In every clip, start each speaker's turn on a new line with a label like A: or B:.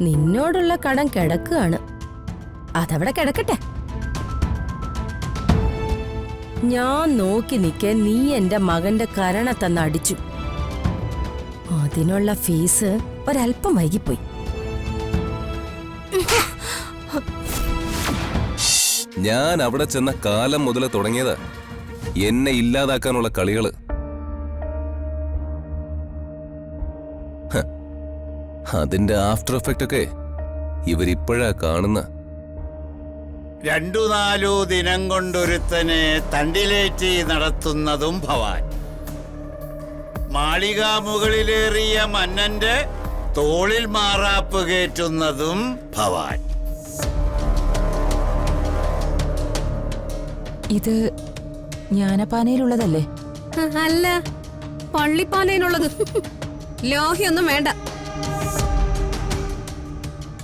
A: നിന്നോടുള്ള കടം കിടക്കുകയാണ്. അതവിടെ കിടക്കട്ടെ. ഞാൻ നോക്കി നിൽക്കെ നീ എന്റെ മകന്റെ കരണ തന്ന് അടിച്ചു. അതിനുള്ള ഫീസ് ഒരല്പം വൈകിപ്പോയി.
B: ഞാൻ അവിടെ ചെന്ന കാലം മുതൽ തുടങ്ങിയത് എന്നെ ഇല്ലാതാക്കാനുള്ള കളികള്. അതിന്റെ ആഫ്റ്റർ എഫക്റ്റ് ഒക്കെ ഇവരിപ്പോഴാ കാണുന്ന.
C: 2-4 ദിനം കൊണ്ടൊരുത്തനെ തണ്ടിലേറ്റി നടത്തുന്നതും ഭവാൻ. മാളിക മുകളിലേറിയ മന്നന്റെ തോളിൽ മാറാപ്പ് കയറ്റുന്നതും ഭവാൻ.
D: ഇത് ജ്ഞാനപ്പാനയിലുള്ളതല്ലേ?
E: അല്ല, പള്ളിപ്പാനയിലുള്ളത്. ലോഹിയൊന്നും വേണ്ട.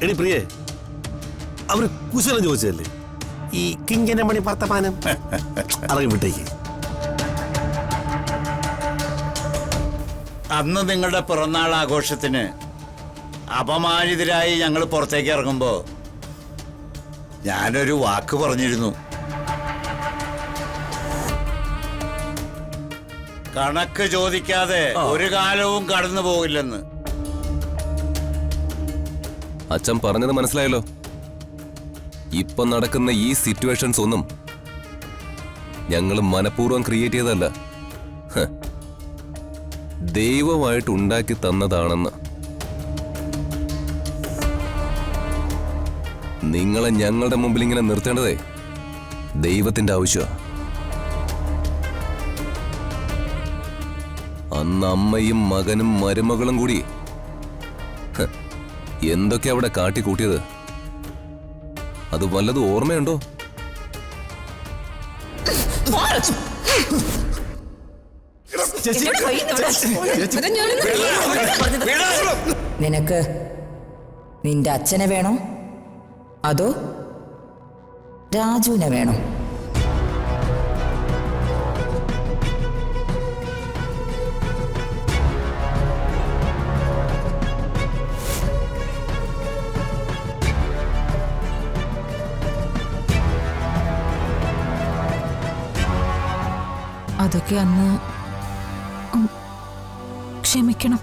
F: എടി പ്രിയേ, അവര് കുശലം ചോദിച്ചതല്ലേ ഈ കിങ്കനമണി വർത്തമാനം? അറിയി വിട്ടേക്ക്.
C: അന്ന് നിങ്ങളുടെ പിറന്നാൾ ആഘോഷത്തിന് അപമാനിതരായി ഞങ്ങൾ പുറത്തേക്ക് ഇറങ്ങുമ്പോ ഞാനൊരു വാക്ക് പറഞ്ഞിരുന്നു. കണക്ക് ചോദിക്കാതെ ഒരു കാലവും കടന്നു പോകില്ലെന്ന്.
B: അച്ഛൻ പറഞ്ഞത് മനസ്സിലായല്ലോ. ഇപ്പൊ നടക്കുന്ന ഈ സിറ്റുവേഷൻസ് ഒന്നും ഞങ്ങൾ മനഃപൂർവ്വം ക്രിയേറ്റ് ചെയ്തതല്ല, ദൈവമായിട്ട് ഉണ്ടാക്കി തന്നതാണെന്ന്. നിങ്ങളെ ഞങ്ങളുടെ മുമ്പിൽ ഇങ്ങനെ നിർത്തേണ്ടതേ ദൈവത്തിന്റെ ആവശ്യമാണ്. അന്ന് അമ്മയും മകനും മരുമകളും കൂടി എന്തൊക്കെ അവിടെ കാട്ടിക്കൂട്ടിയത് അത് വല്ലതും ഓർമ്മയുണ്ടോ?
D: നിനക്ക് നിന്റെ അച്ഛനെ വേണോ അതോ രാജുവിനെ വേണോ? അതൊക്കെ അന്ന് ക്ഷമിക്കണം.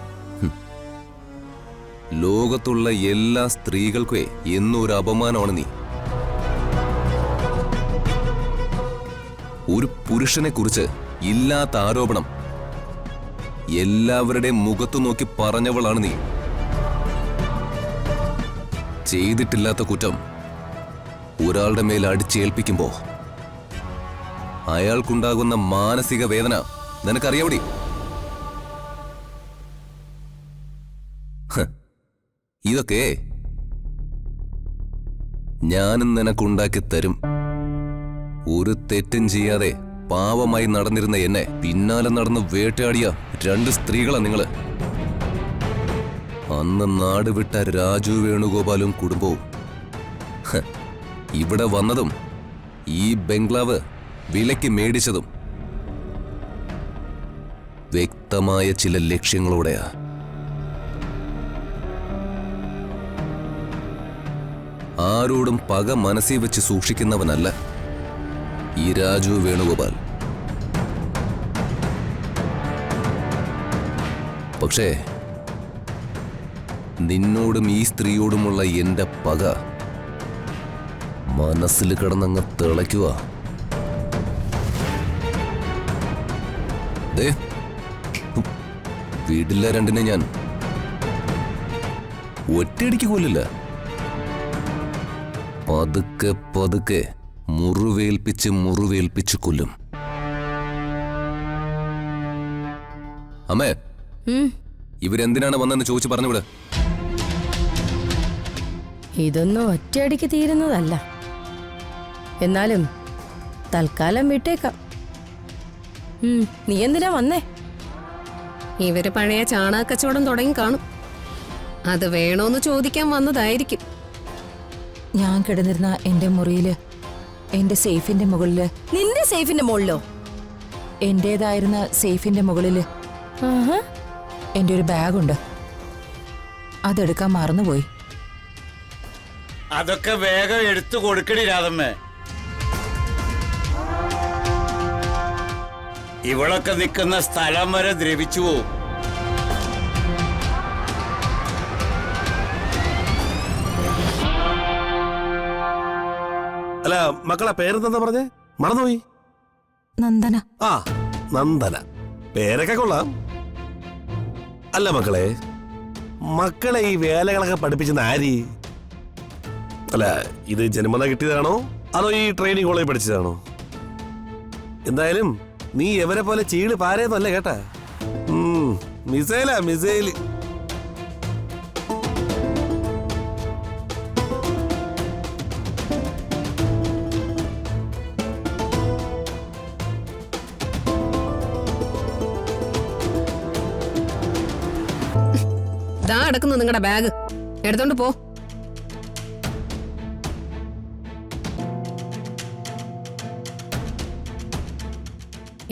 B: ലോകത്തുള്ള എല്ലാ സ്ത്രീകൾക്കേ എന്നൊരു അപമാനമാണ് നീ. ഒരു പുരുഷനെ കുറിച്ച് ഇല്ലാത്ത ആരോപണം എല്ലാവരുടെയും മുഖത്തു നോക്കി പറഞ്ഞവളാണ് നീ. ചെയ്തിട്ടില്ലാത്ത കുറ്റം ഒരാളുടെ മേൽ അടിച്ചേൽപ്പിക്കുമ്പോ അയാൾക്കുണ്ടാകുന്ന മാനസിക വേദന നിനക്കറിയാവടി? ഇതൊക്കെ ഞാനും നിനക്കുണ്ടാക്കി തരും. ഒരു തെറ്റും ചെയ്യാതെ പാവമായി നടന്നിരുന്ന എന്നെ പിന്നാലെ നടന്ന് വേട്ടയാടിയ 2 സ്ത്രീകളാ നിങ്ങള്. അന്ന് നാട് വിട്ട രാജു വേണുഗോപാലും കുടുംബവും ഇവിടെ വന്നതും ഈ ബംഗ്ലാവ് വിലയ്ക്ക് മേടിച്ചതും വ്യക്തമായ ചില ലക്ഷ്യങ്ങളോടെയാ. ആരോടും പക മനസ്സിൽ വെച്ച് സൂക്ഷിക്കുന്നവനല്ല ഈ രാജു വേണുഗോപാൽ. പക്ഷേ നിന്നോടും ഈ സ്ത്രീയോടുമുള്ള എന്റെ പക മനസ്സിൽ കിടന്നങ്ങ് തിളയ്ക്കുക. വീടില്ല രണ്ടിനെ ഞാൻ ഒറ്റയടിക്ക് കൊല്ലില്ല. പതുക്കെ പതുക്കെ മുറിവേൽപ്പിച്ച് കൊല്ലും. അമ്മേ, ഇവരെന്തിനാണ് വന്നെന്ന് ചോദിച്ചു പറഞ്ഞുവിടെ.
A: ഇതൊന്നും ഒറ്റയടിക്ക് തീരുന്നതല്ല. എന്നാലും തൽക്കാലം വിട്ടേക്കാം. നീ എന്തിനാ വന്നേ?
E: ഇവര് പഴയ ചാണകക്കച്ചവടം തുടങ്ങി കാണും. അത് വേണോന്ന് ചോദിക്കാൻ വന്നതായിരിക്കും.
D: ഞാൻ കിടന്നിരുന്ന എന്റെ മുറിയില് എന്റെ സേഫിന്റെ മുകളില്.
A: നിന്റെ സേഫിന്റെ മുകളിലോ?
D: എന്റേതായിരുന്ന സേഫിന്റെ മുകളില് എന്റെ ഒരു ബാഗുണ്ട്. അതെടുക്കാൻ മറന്നുപോയി.
C: അതൊക്കെ വേഗം എടുത്തു കൊടുക്കണി രാധമ്മേ. ഇവളൊക്കെ നിൽക്കുന്ന സ്ഥലം വരെ ദ്രവിച്ചു പോവും.
F: അല്ല മക്കളെ പേരെന്താ പറഞ്ഞേ? മറന്നുപോയി.
D: നന്ദന.
F: ആ നന്ദന, പേരൊക്കെ കൊള്ളാം. അല്ല മക്കളെ, മക്കളെ ഈ വേലകളൊക്കെ പഠിപ്പിച്ചെന്ന് ആര്? അല്ല ഇത് ജന്മന കിട്ടിയതാണോ അതോ ഈ ട്രെയിനിങ് കോളേജ് പഠിച്ചതാണോ? എന്തായാലും നീ എവരെ പോലെ ചീള് പാരേന്നല്ല കേട്ടാ. മിസൈലാ മിസൈല്.
E: ദാ അടക്കുന്നു നിങ്ങളുടെ ബാഗ്, എടുത്തോണ്ട് പോ.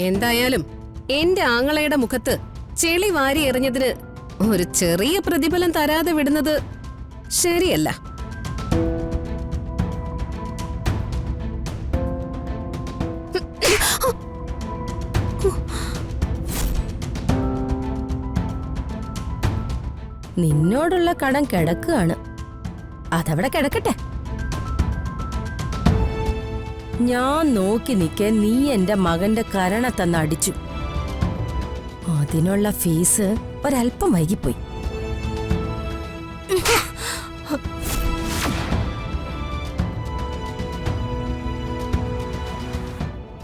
E: എന്തായാലും എന്റെ ആങ്ങളയുടെ മുഖത്ത് ചെളി വാരി എറിഞ്ഞതിന് ഒരു ചെറിയ പ്രതിഫലം തരാതെ വിടുന്നത് ശരിയല്ല.
A: നിന്നോടുള്ള കടം കിടക്കുകയാണ്, അതവിടെ കിടക്കട്ടെ. ഞാൻ നോക്കി നിൽക്കെ നീ എന്റെ മകന്റെ കരണ തന്ന് അടിച്ചു. അതിനുള്ള ഫീസ് ഒരല്പം വൈകിപ്പോയി.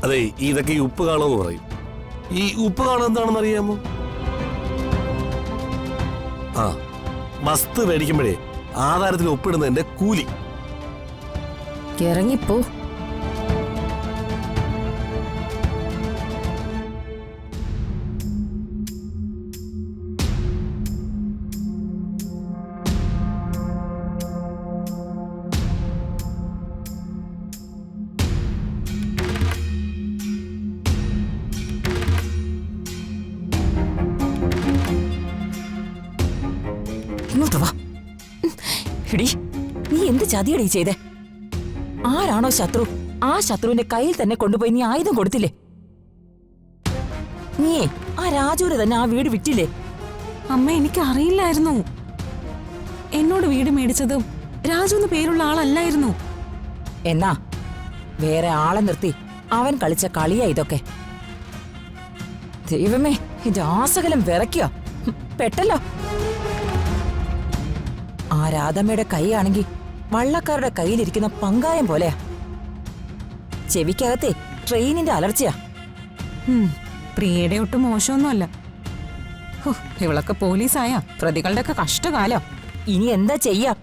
F: അതെ, ഇതൊക്കെ ഈ ഉപ്പ് കാണുമെന്ന് പറയും. ഈ ഉപ്പ് കാണും എന്താണെന്ന് അറിയാമോ? ആ, വസ്തു മേടിക്കുമ്പോഴേ ആധാരത്തിൽ ഒപ്പിടുന്നതിന്റെ കൂലി.
A: ഇറങ്ങിപ്പോ.
D: ഇങ്ങോട്ട് വാ. എടീ, നീ എന്ത് ചതിയടീ ചെയ്തേ? ആരാണോ ശത്രു, ആ ശത്രുവിന്റെ കയ്യിൽ തന്നെ കൊണ്ടുപോയി നീ ആയുധം കൊടുത്തില്ലേ? നീയേ ആ രാജുവിന് തന്നെ ആ വീട് വിറ്റില്ലേ?
G: അമ്മ, എനിക്ക് അറിയില്ലായിരുന്നു. എന്നോട് വീട് മേടിച്ചതും രാജു എന്ന് പേരുള്ള ആളല്ലായിരുന്നു.
D: എന്നാ വേറെ ആളെ നിർത്തി അവൻ കളിച്ച കളിയാ ഇതൊക്കെ. ദൈവമേ, രാസകലം വിറയ്ക്കുക. പെട്ടല്ലോ. ആ രാധമ്മയുടെ കൈയാണെങ്കിൽ വള്ളക്കാരുടെ കയ്യിലിരിക്കുന്ന പങ്കായം പോലെയാ. ചെവിക്കകത്തെ ട്രെയിനിന്റെ അലർച്ചയാ.
G: പ്രിയയുടെ ഒട്ടും മോശമൊന്നുമല്ല. ഇവളൊക്കെ പോലീസായ പ്രതികളുടെ ഒക്കെ കഷ്ടകാലം.
D: ഇനി എന്താ ചെയ്യാ?